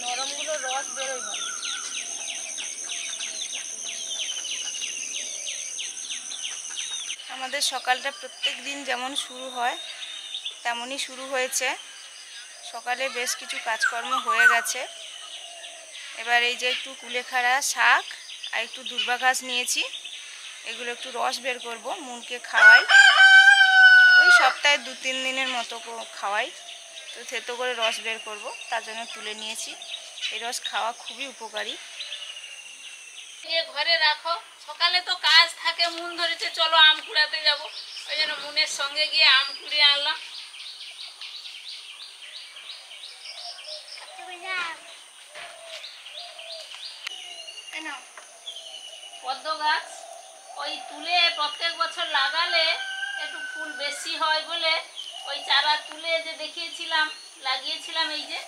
নরমগুলো রস বেরোয় না। আমাদের সকালটা প্রত্যেক দিন যেমন শুরু হয় তেমনই শুরু হয়েছে। সকালে বেশ কিছু কাজকর্ম হয়ে গেছে। এবার এই যে একটু কুলেখাড়া শাক আর একটু দূর্বা ঘাস নিয়েছি, এগুলো একটু রস বের করব, মুনকে খাওয়াই। ওই সপ্তাহে 2-3 দিনের মতো খাওয়াই, তো থেতো করে রস বের করব, তার জন্য তুলে নিয়েছি। এই রস খাওয়া খুবই উপকারী। ঘরে রাখো, সকালে তো কাজ থাকে। মুন ধরেছে চলো আম কুড়াতে যাব, ওই জন্য মুনের সঙ্গে গিয়ে আম কুড়িয়ে আনলাম। পদ্ম গাছ ওই তুলে প্রত্যেক বছর লাগালে একটু ফুল বেশি হয় বলে ওই চারা তুলে যে দেখিয়েছিলাম, লাগিয়েছিলাম। এই যে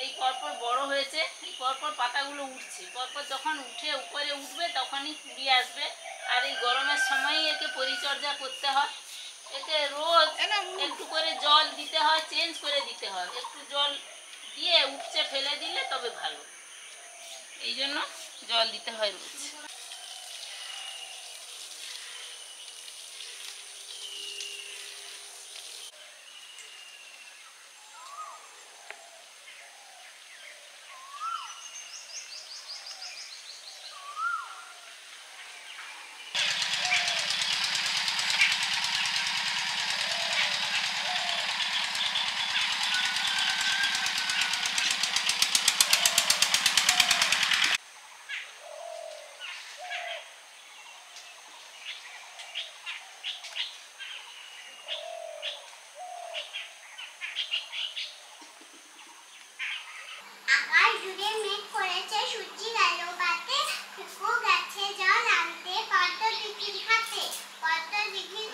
এই পরপর বড় হয়েছে, এই পরপর পাতাগুলো উঠছে। পরপর যখন উঠে উপরে উঠবে তখনই কুড়ি আসবে। আর এই গরমের সময়ই একে পরিচর্যা করতে হয়। একে রোজ একটু করে জল দিতে হয়, চেঞ্জ করে দিতে হয়। একটু জল দিয়ে উপচে ফেলে দিলে তবে ভালো, এই জন্য জল দিতে হয় রোজ।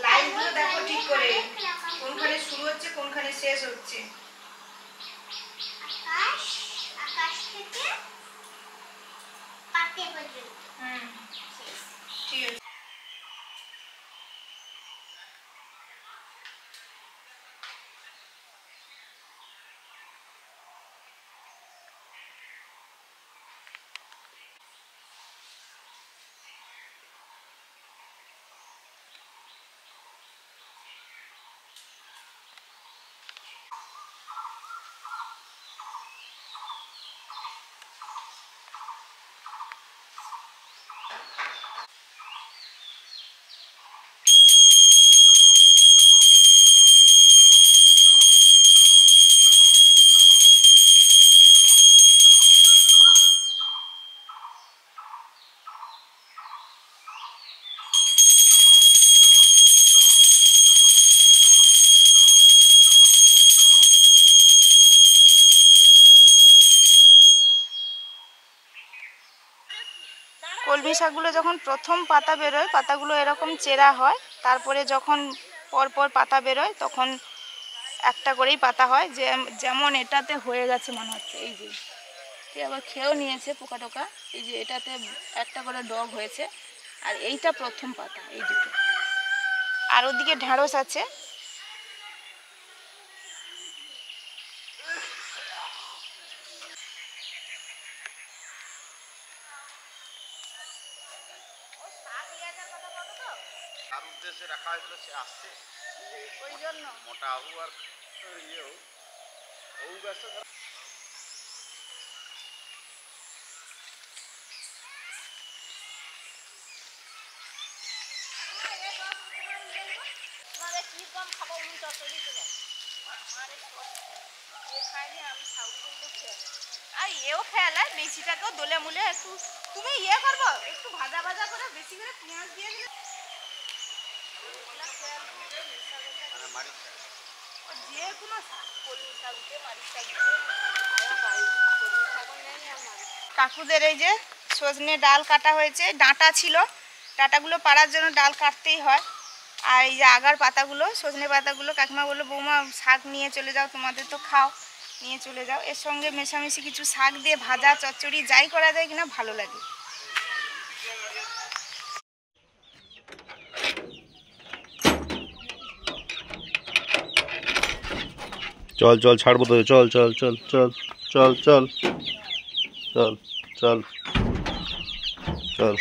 লাইনগুলো দেখো ঠিক করে, কোনখানে শুরু হচ্ছে কোনখানে শেষ হচ্ছে। আকাশ থেকে পাতে পর্যন্ত। ঠিক আছে। কলমি শাকগুলো যখন প্রথম পাতা বেরোয়, পাতাগুলো এরকম চেরা হয়। তারপরে যখন পরপর পাতা বেরোয় তখন একটা করেই পাতা হয়। যেমন এটাতে হয়ে গেছে মনে হচ্ছে, এই যে আবার খেয়েও নিয়েছে পোকা টোকা। এই যে এটাতে একটা করে ডগ হয়েছে, আর এইটা প্রথম পাতা, এই দুটো। আর ওদিকে ঢ্যাঁড়স আছে। তার উদ্দেশ্যে রাখা হয়েছিল, সে আসছে ওই জন্য মোটা আহু আর ইয়েও ও গাছটা ধরা। আর এও খেয়াল আর বেশিটাকেও দোলে মুলে একটু তুমি ইয়ে করবো, একটু ভাজা ভাজা করে বেশি করে পেঁয়াজ দিয়ে দিলে মানে মারিচ শাক। যে কোনো শাক, কলমি শাক উঠে, মারিচ শাক কাকুদের এই যে সজনে ডাল কাটা হয়েছে, ডাঁটা ছিল, ডাঁটাগুলো পাড়ার জন্য ডাল কাটতেই হয়। আর এই যে আগার পাতাগুলো, সজনে পাতাগুলো কাকিমা বললো বৌমা শাক নিয়ে চলে যাও, তোমাদের তো খাও, নিয়ে চলে যাও। এর সঙ্গে মেশামেশি কিছু শাক দিয়ে ভাজা চচ্চড়ি যাই করা যায় কিনা ভালো লাগে। চল চল ছাড়বো তো, চল চল চল চল চল চল চল চল চল।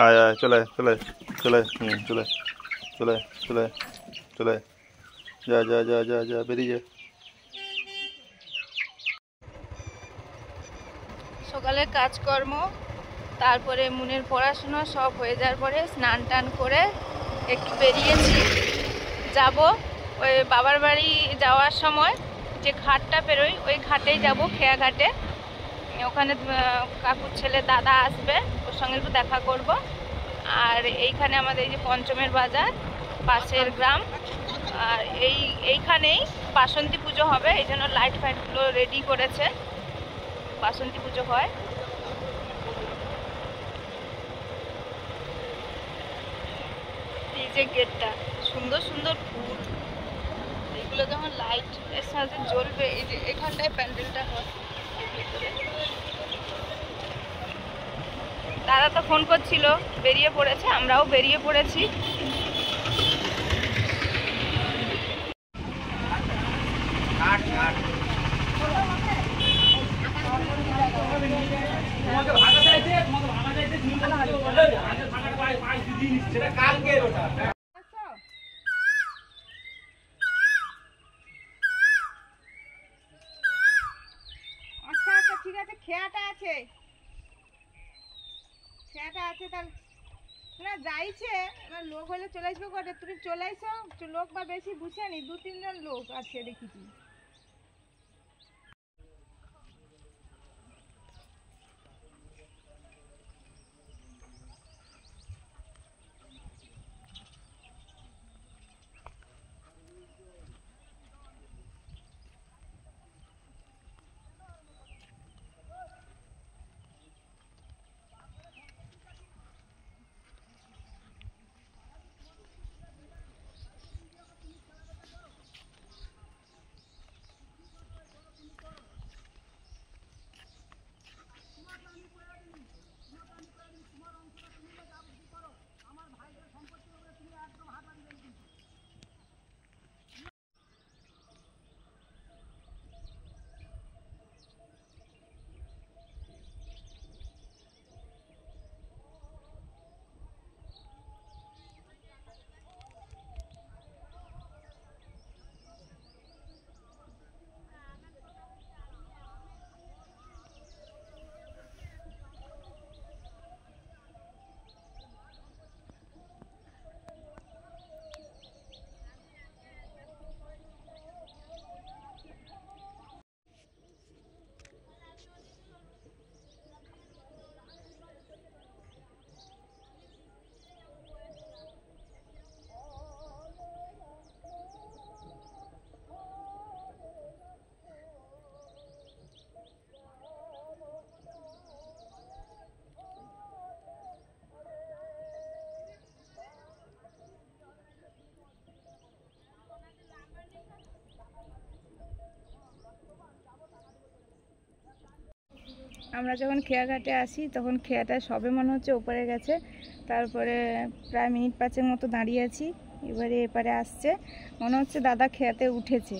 আয় আয়, চলে চলে চলে, চলে চলে চলে চলে, যা যা যা যা যা, বেরিয়ে যা। সকালের কাজকর্ম, তারপরে মুনের পড়াশোনা সব হয়ে যাওয়ার পরে স্নান টান করে একটু বেরিয়েছি, যাব ওই বাবার বাড়ি যাওয়ার সময় যে ঘাটটা পেরোই ওই ঘাটেই যাব, খেয়া ঘাটে। ওখানে কাকুর ছেলে দাদা আসবে, ওর সঙ্গে একটু দেখা করব। আর এইখানে আমাদের এই যে পঞ্চমের বাজার, পাশের গ্রাম, আর এইখানেই বাসন্তী পুজো হবে, এই জন্য লাইট ফাইটগুলো রেডি করেছে, বাসন্তী পুজো হয়। এই যে গেটটা, সুন্দর সুন্দর ফুল, এইগুলো যেমন লাইট এর সাথে জ্বলবে। এই যে এখানটায় প্যান্ডেলটা হয় ভেতরে। দাদা তো ফোন করছিল, বেরিয়ে পড়েছে, আমরাও বেরিয়ে পড়েছি। আচ্ছা আচ্ছা ঠিক আছে, খেয়াটা আছে, খেয়াটা আছে তাহলে না যাইছে। এবার লোক হলে চলে আসবে করে, তুমি চলে আইসো, লোক বা বেশি বুঝেনি, 2-3 জন লোক আছে দেখেছি। আমরা যখন খেয়াঘাটে আসি তখন খেয়াটা সবে মনে হচ্ছে ওপারে গেছে, তারপরে প্রায় মিনিট 5 মতো দাঁড়িয়ে আছি, এবারে এপারে আসছে, মনে হচ্ছে দাদা খেয়াতে উঠেছে।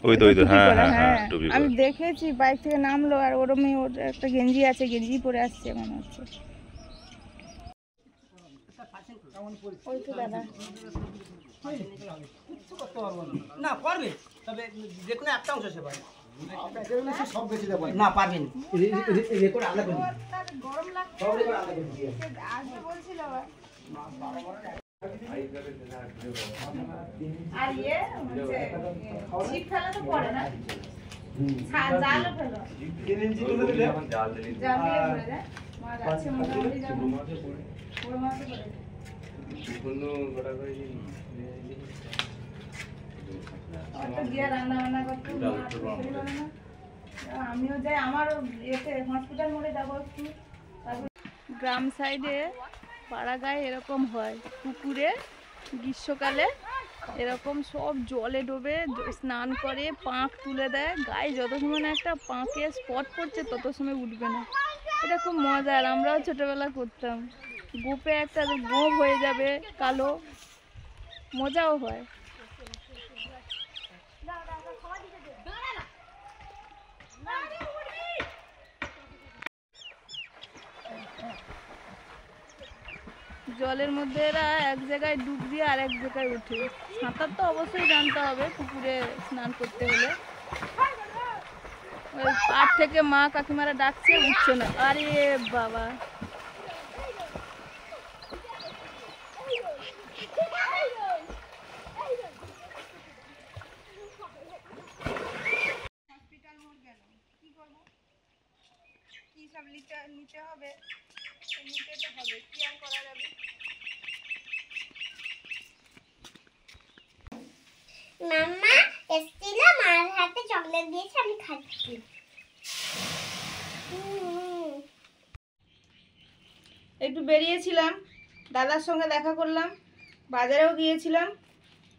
ওই তো হ্যাঁ হ্যাঁ হ্যাঁ হ্যাঁ টুপি আমি পরে। দেখেছি বাইক থেকে নামলো আর ওরমই ওর একটা গেঞ্জি আছে, গেঞ্জি পরে আসছে মনে হচ্ছে। ওই তো দাদা না পারবে, তবে যে কোনো একটা অংশ সে পারবে সব বেশি দেবো না, পারবেন রেকর্ড আলাদা করে গরম লাগছে সব রেকর্ড আলাদা করে দিয়ে আগে বলছিল আর ইয়ে হচ্ছে ছিপ ফেলা তো পড়ে না, জালও ফেলো, জাল দিয়ে পড়ে যায় মাছ আছে মোটামুটি, যেমন বড় মাছও পড়ে যায়। আমার তো গিয়ে রান্না বান্না করতে ভালোই বলে না, আমিও যাই, আমারও ইয়েতে হসপিটাল মোড়ে যাবো একটু। গ্রাম সাইডে পাড়া গায়ে এরকম হয়, পুকুরে গ্রীষ্মকালে এরকম সব জলে ডোবে, স্নান করে পাঁক তুলে দেয়, গায়ে যত সময় না একটা পাঁকে স্পট পড়ছে তত সময় উঠবে না। এটা খুব মজার, আমরাও ছোটবেলা করতাম। গোপে একটা গোপ হয়ে যাবে কালো, মজাও হয়। জলের মধ্যে এরা এক জায়গায় ডুব দিয়ে আর এক জায়গায় উঠে। সাঁতার তো অবশ্যই জানতে হবে পুকুরে স্নান করতে হলে। ওই পাড় থেকে মা কাকিমারা ডাকছে, উঠছে না, আরে বাবা। হসপিটাল মোড় গেল, কি করবো, কি সব নিতে হবে, নিতে তো হবে, কি আর করা যাবে। মাম্মা এসেছিল, মার হাতে চকলেট দিয়েছে, আমি খাচ্ছি। একটু বেরিয়েছিলাম, দাদার সঙ্গে দেখা করলাম, বাজারেও গিয়েছিলাম।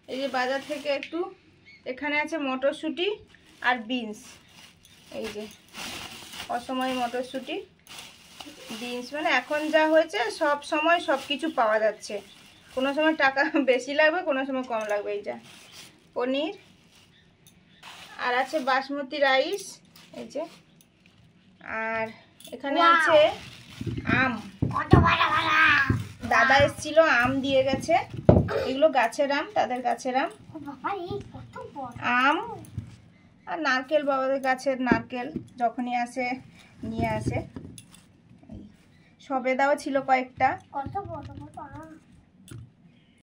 এই যে বাজার থেকে একটু, এখানে আছে মটরশুঁটি আর বিনস, এই যে অসময় মটরশুঁটি বিনস, মানে এখন যা হয়েছে সব সময় সব কিছু পাওয়া যাচ্ছে, কোনো সময় টাকা বেশি লাগবে, কোনো সময় কম লাগবে। এই যা পনির, আর আছে বাসমতি রাইস, এই যে, আর এখানে আছে আম, দাদা এসেছিল আম দিয়ে গেছে, এগুলো গাছের আম, তাদের গাছের আম, আম আর নারকেল, বাবাদের গাছের নারকেল যখনই আসে নিয়ে আসে। সবেদাও ছিল কয়েকটা, কত বড় বড় আম।